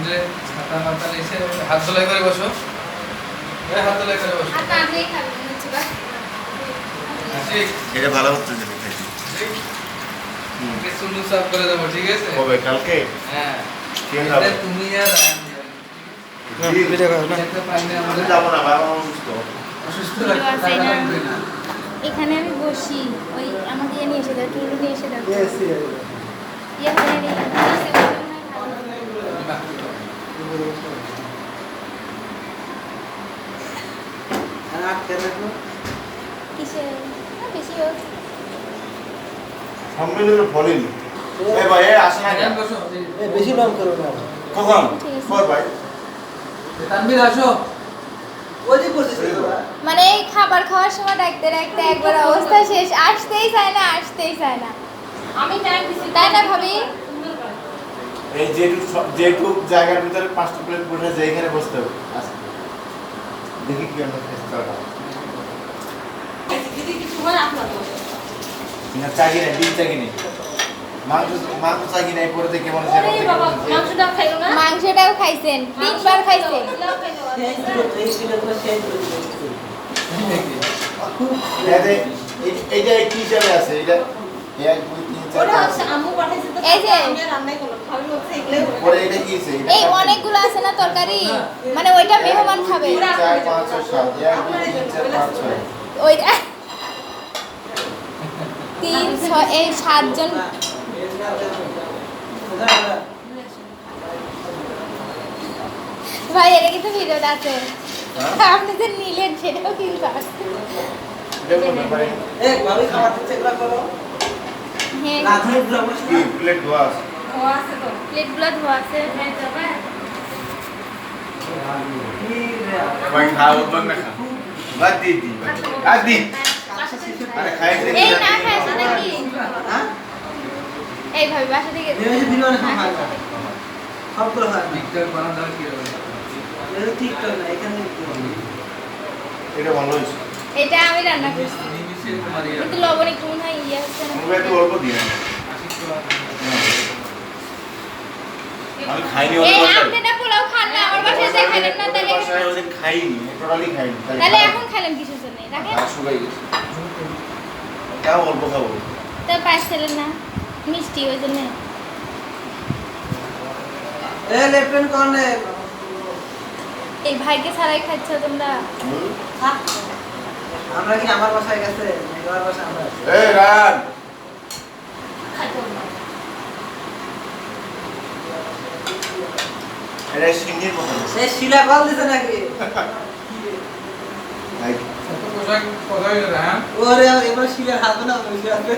রোদ্রে ছাতা মাথা নিচে হাত ধুলাই করে বসো। হাত ধুলাই করে বসো। হাত আগেই খাবে হচ্ছে বা এটা ভালো হচ্ছে না ঠিক ওকে সুলু সাফ করে দেবো, ঠিক আছে? কবে কালকে? হ্যাঁ কে খাবে? তুমি আর আমি ভিডিও করব না। একটা পাইলে আমাদের যাব না, বাবা অসুস্থ। অসুস্থ ভিডিও আছে না। লাগবে না। এখানে আমি বসি, ওই আমাকে নিয়ে এসে দাও, টুলু নিয়ে এসে দাও। ইয়ে করে নিয়ে কিসে বেশি হোক সম্মেলনের ফলিন এ ভাই এ আসে না কেন? বসো। বেশি নাম করো না কখন? কর ভাই তানভীর আসো। ওই যে বসেছে মানে এই খাবার খাওয়ার সময় ডাকতে ডাকতে একবার অবস্থা শেষ, আসতেই চায় না, আসতেই চায় না। আমি টাইম দিছি, তাই না ভাবি? এই যেটুক জায়গার ভিতরে 5টা প্লেট বসে যে এখানে বসতে হবে। আচ্ছা দেখি কি আমরা চেষ্টা করি। না চাগি না, ডিম চাগি নেই, মাংস চাগি নাই, পরে দেখে মনে হচ্ছে মাংসটাও খাইছেন, 3বার খাইছেন। এইটা কি হিসাবে আছে? এটা 1 2 3 4 এই যে পরে এটা কি আছে? এই অনেকগুলো আছে না তরকারি, মানে ওইটা মেহমান খাবে। 4 5 6 7 1 2 3 4 5 6 ওইটা 3 6 এই 7 জন। ভাই এটা কিন্তু ভিডিও আছে, আপনি যে নিলেন সেটাও কিন্তু আছে। দেখো না ভাই এ ভাবি খাবার দিতে এগুলা করো হ্যাঁ না ধরে পুরো বসে কি প্লেট ধোয়া আছে? প্লেটগুলো ধোয়া আছে। ভাই খাও বল না খা বাদ দি দি বাদ দি আরে খাই দে এই না খাইছো নাকি? হ্যাঁ এই ভাবি বাসা থেকে এই যে ভিডিও না খাওয়া সব করে হয় টিকটক বানানো কি হবে? এটা টিকটক না, এখানে এটা ভালো হইছে। এটা আমি রান্না করছি, নিমিষে তোমার ইয়া কিন্তু লবণ একটু মনে হয় ইয়ে হচ্ছে না। মুখে তো অল্প দিয়ে আমি খাইনি এই ওদের আপনি না পোলাও খান না, আমার বাসায় যে খাইলেন না, তাহলে বাসায় ওদের খাইনি, টোটালি খাইনি। তাহলে এখন খাইলেন কিসের জন্য? রাখেন শুকাই গেছে। তাও অল্প খাবো। তো পাঁচ খেলেন না, মিষ্টি ওই জন্য। এ লেফটেন কর্নে এই ভাইকে ছাড়াই খাচ্ছ তোমরা? আমরা কি আমার বাসায় গেছে আমার বাসায় আমরা এই রান এটা সিঙ্গির মতো সে শিলা কল দিছে নাকি ভাই কত পোশাক কোথায় রে? হ্যাঁ ওরে এবার শিলা হাত না বসে আছে